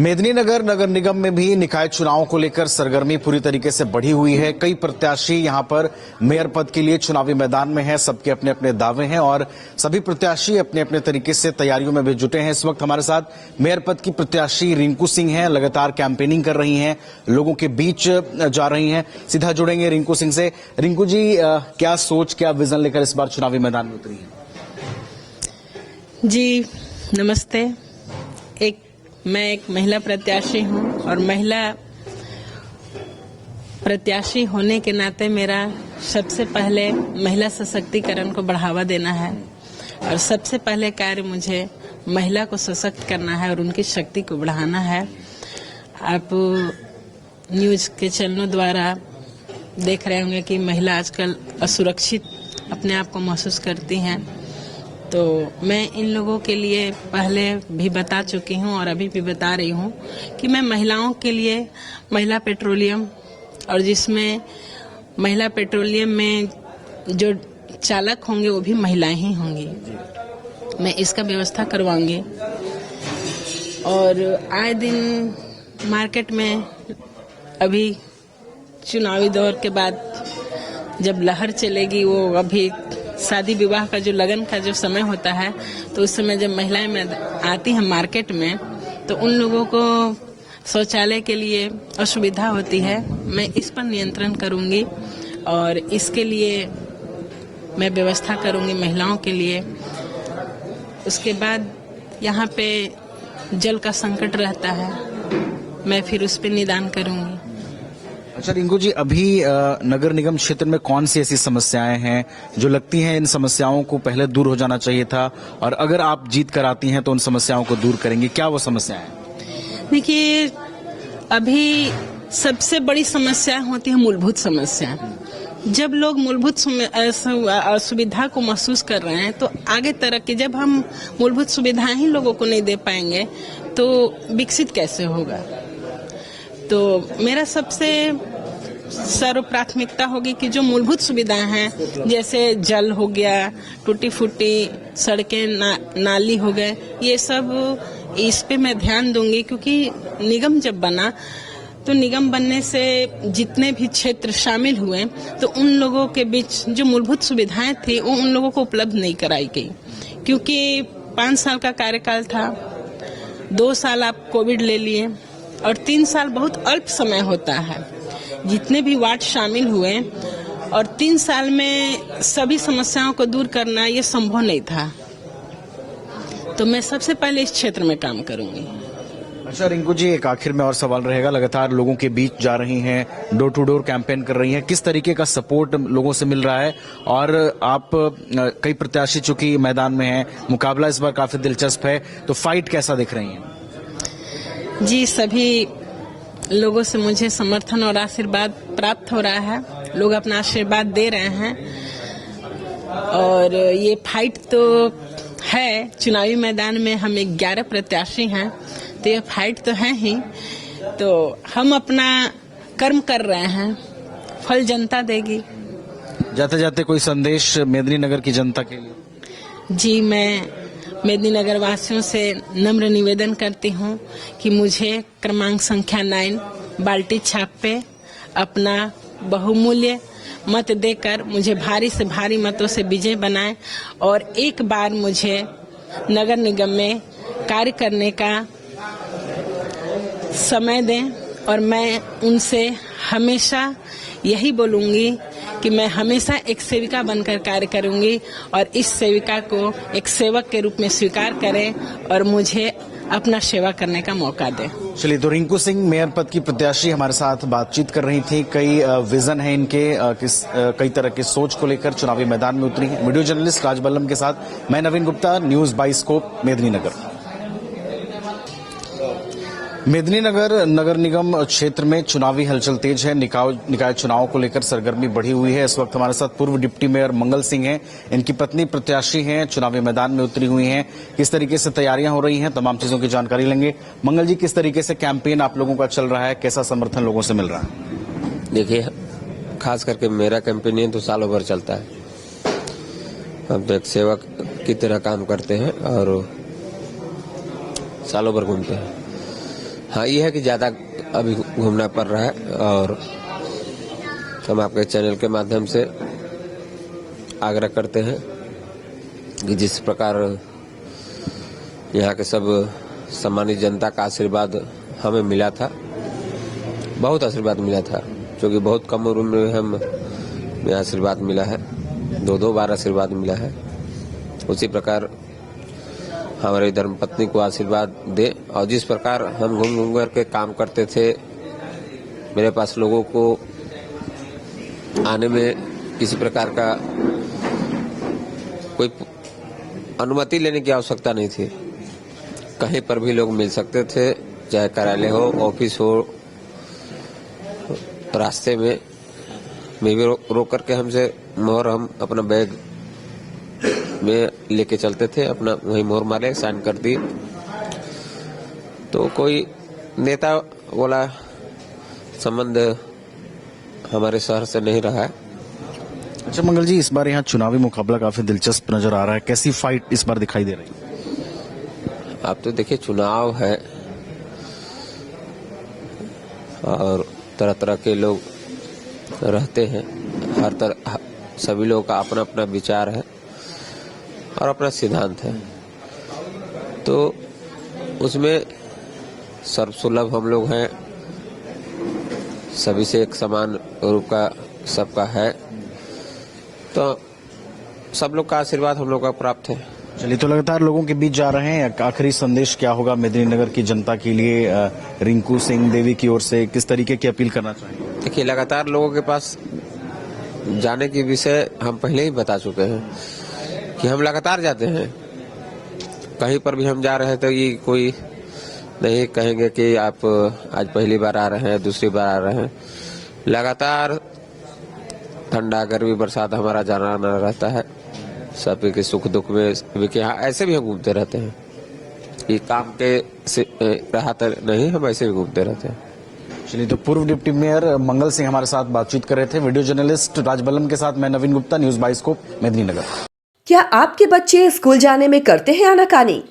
मेदिनीनगर नगर निगम में भी निकाय चुनावों को लेकर सरगर्मी पूरी तरीके से बढ़ी हुई है। कई प्रत्याशी यहां पर मेयर पद के लिए चुनावी मैदान में हैं। सबके अपने अपने दावे हैं और सभी प्रत्याशी अपने अपने तरीके से तैयारियों में भी जुटे हैं। इस वक्त हमारे साथ मेयर पद की प्रत्याशी रिंकू सिंह हैं। लगातार कैंपेनिंग कर रही हैं, लोगों के बीच जा रही हैं। सीधा जुड़ेंगे रिंकू सिंह से। रिंकू जी, क्या सोच, क्या विजन लेकर इस बार चुनावी मैदान में उतरी हैं? जी नमस्ते। मैं एक महिला प्रत्याशी हूं और महिला प्रत्याशी होने के नाते मेरा सबसे पहले महिला सशक्तिकरण को बढ़ावा देना है और सबसे पहले कार्य मुझे महिला को सशक्त करना है और उनकी शक्ति को बढ़ाना है। आप न्यूज़ के चैनलों द्वारा देख रहे होंगे कि महिला आजकल असुरक्षित अपने आप को महसूस करती हैं, तो मैं इन लोगों के लिए पहले भी बता चुकी हूं और अभी भी बता रही हूं कि मैं महिलाओं के लिए महिला पेट्रोलियम, और जिसमें महिला पेट्रोलियम में जो चालक होंगे वो भी महिलाएं ही होंगी, मैं इसका व्यवस्था करवाऊंगी। और आए दिन मार्केट में अभी चुनावी दौर के बाद जब लहर चलेगी, वो अभी शादी विवाह का जो लगन का जो समय होता है, तो उस समय जब महिलाएं में आती हैं मार्केट में, तो उन लोगों को शौचालय के लिए असुविधा होती है। मैं इस पर नियंत्रण करूंगी और इसके लिए मैं व्यवस्था करूंगी महिलाओं के लिए। उसके बाद यहाँ पे जल का संकट रहता है, मैं फिर उस पर निदान करूंगी। अच्छा रिंकू जी, अभी नगर निगम क्षेत्र में कौन सी ऐसी समस्याएं हैं जो लगती हैं इन समस्याओं को पहले दूर हो जाना चाहिए था, और अगर आप जीत कर आती हैं तो उन समस्याओं को दूर करेंगे? क्या वो समस्याएं हैं? देखिए, अभी सबसे बड़ी समस्या होती है मूलभूत समस्या। जब लोग मूलभूत सुविधा को महसूस कर रहे हैं तो आगे तरक्की, जब हम मूलभूत सुविधाएं ही लोगों को नहीं दे पाएंगे तो विकसित कैसे होगा। तो मेरा सबसे सर्व प्राथमिकता होगी कि जो मूलभूत सुविधाएं हैं, जैसे जल हो गया, टूटी फूटी सड़कें, नाली हो गए, ये सब इस पे मैं ध्यान दूंगी। क्योंकि निगम जब बना तो निगम बनने से जितने भी क्षेत्र शामिल हुए तो उन लोगों के बीच जो मूलभूत सुविधाएं थी वो उन लोगों को उपलब्ध नहीं कराई गई। क्योंकि 5 साल का कार्यकाल था, 2 साल आप कोविड ले लिए और 3 साल बहुत अल्प समय होता है। जितने भी वार्ड शामिल हुए और 3 साल में सभी समस्याओं को दूर करना ये संभव नहीं था, तो मैं सबसे पहले इस क्षेत्र में काम करूंगी। अच्छा रिंकू जी, एक आखिर में और सवाल रहेगा। लगातार लोगों के बीच जा रही हैं, डोर टू डोर कैंपेन कर रही हैं, किस तरीके का सपोर्ट लोगों से मिल रहा है? और आप कई प्रत्याशी चूंकि मैदान में हैं, मुकाबला इस बार काफी दिलचस्प है, तो फाइट कैसा दिख रही है? जी, सभी लोगों से मुझे समर्थन और आशीर्वाद प्राप्त हो रहा है। लोग अपना आशीर्वाद दे रहे हैं और ये फाइट तो है। चुनावी मैदान में हम 11 प्रत्याशी हैं, तो ये फाइट तो है ही। तो हम अपना कर्म कर रहे हैं, फल जनता देगी। जाते जाते कोई संदेश मेदिनीनगर की जनता के लिए? जी, मैं मेदिनीनगर वासियों से नम्र निवेदन करती हूँ कि मुझे क्रमांक संख्या 9 बाल्टी छाप पे अपना बहुमूल्य मत देकर मुझे भारी से भारी मतों से विजय बनाएं और एक बार मुझे नगर निगम में कार्य करने का समय दें। और मैं उनसे हमेशा यही बोलूंगी कि मैं हमेशा एक सेविका बनकर कार्य करूंगी और इस सेविका को एक सेवक के रूप में स्वीकार करें और मुझे अपना सेवा करने का मौका दें। चलिए, तो रिंकू सिंह मेयर पद की प्रत्याशी हमारे साथ बातचीत कर रही थी। कई विजन है इनके, कई तरह की सोच को लेकर चुनावी मैदान में उतरी है। वीडियो जर्नलिस्ट राज बल्लम के साथ मैं नवीन गुप्ता, न्यूज बाइस्कोप, मेदिनीनगर। मेदिनीनगर नगर निगम क्षेत्र में चुनावी हलचल तेज है। निकाय चुनाव को लेकर सरगर्मी बढ़ी हुई है। इस वक्त हमारे साथ पूर्व डिप्टी मेयर मंगल सिंह हैं, इनकी पत्नी प्रत्याशी हैं, चुनावी मैदान में उतरी हुई हैं। किस तरीके से तैयारियां हो रही हैं, तमाम चीजों की जानकारी लेंगे। मंगल जी, किस तरीके से कैंपेन आप लोगों का चल रहा है, कैसा समर्थन लोगों से मिल रहा है? देखिए, खास करके मेरा कैंपेन तो सालों भर चलता है। हम तो एक सेवक की तरह काम करते हैं और सालों भर घूमते हैं। हाँ, ये है कि ज़्यादा अभी घूमना पड़ रहा है और हम आपके चैनल के माध्यम से आग्रह करते हैं कि जिस प्रकार यहाँ के सब सम्मानित जनता का आशीर्वाद हमें मिला था, बहुत आशीर्वाद मिला था, क्योंकि बहुत कम उम्र में हमें आशीर्वाद मिला है, दो बार आशीर्वाद मिला है। उसी प्रकार हमारी धर्मपत्नी को आशीर्वाद दे और जिस प्रकार हम घूम घूम करके काम करते थे, मेरे पास लोगों को आने में किसी प्रकार का कोई अनुमति लेने की आवश्यकता नहीं थी। कहीं पर भी लोग मिल सकते थे, चाहे कार्यालय हो, ऑफिस हो, रास्ते में भी रोक करके हमसे मोहर हम अपना बैग में लेके चलते थे, अपना वही मोहर मारे, साइन कर दी। तो कोई नेता वाला संबंध हमारे शहर से नहीं रहा है। अच्छा मंगल जी, इस बार यहाँ चुनावी मुकाबला काफी दिलचस्प नजर आ रहा है, कैसी फाइट इस बार दिखाई दे रही है? आप तो देखिए, चुनाव है और तरह तरह के लोग रहते हैं, हर तरह सभी लोगों का अपना अपना विचार है और अपना सिद्धांत है, तो उसमें सर्वसुलभ हम लोग हैं, सभी से एक समान रूप का सबका है, तो सब लोग का आशीर्वाद हम लोग का प्राप्त है। चलिए, तो लगातार लोगों के बीच जा रहे हैं, आखिरी संदेश क्या होगा मेदिनीनगर की जनता के लिए? रिंकू सिंह देवी की ओर से किस तरीके की अपील करना चाहेंगे? देखिए, लगातार लोगों के पास जाने की विषय हम पहले ही बता चुके हैं कि हम लगातार जाते हैं। कहीं पर भी हम जा रहे हैं तो ये कोई नहीं कहेंगे कि आप आज पहली बार आ रहे हैं, दूसरी बार आ रहे हैं। लगातार ठंडा, गर्मी, बरसात हमारा जाना आना रहता है, सभी के सुख दुख में सभी के यहाँ ऐसे भी हम घूमते रहते हैं। ये काम के से रहा नहीं, हम ऐसे भी घूमते रहते हैं। चलिए, तो पूर्व डिप्टी मेयर मंगल सिंह हमारे साथ बातचीत कर रहे थे। वीडियो जर्नलिस्ट राजबल्लम के साथ मैं नवीन गुप्ता, न्यूज बाइस्कोप, मेदिनीनगर। क्या आपके बच्चे स्कूल जाने में करते हैं आनाकानी?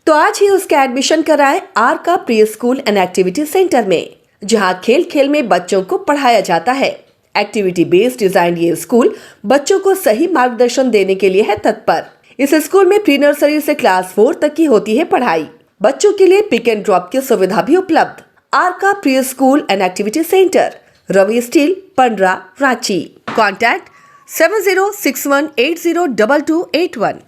तो आज ही उसका एडमिशन कराएं आर का pre school and activity centre में, जहां खेल खेल में बच्चों को पढ़ाया जाता है। एक्टिविटी बेस्ड डिजाइन ये स्कूल बच्चों को सही मार्गदर्शन देने के लिए है तत्पर। इस स्कूल में प्री नर्सरी से क्लास 4 तक की होती है पढ़ाई। बच्चों के लिए पिक एंड ड्रॉप की सुविधा भी उपलब्ध। आर का pre school and activity centre, Ravi steel, Pandra, Ranchi. Contact 7061802281।